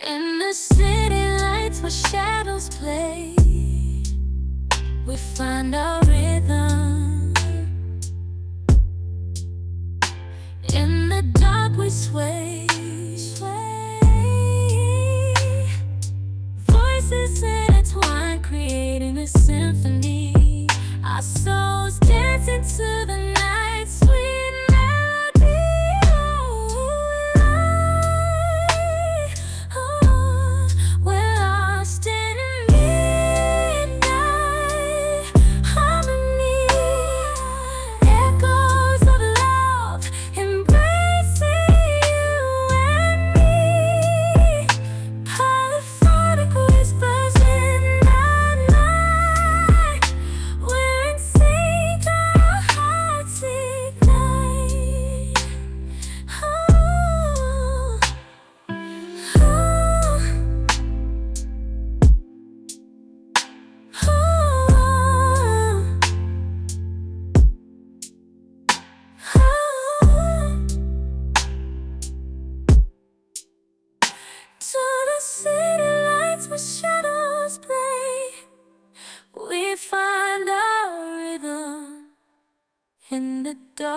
In the city lights where shadows play, we find our rhythm. In the dark we sway, voices intertwine, creating a symphony. Our souls dance into the night, sweet melody. We're lost in midnight harmony, echoes of love embracing you and me. Polyphonic whispers in the night. We're in sync, our hearts ignite. Oh, to the city lights where shadows play, we find our rhythm in the dark.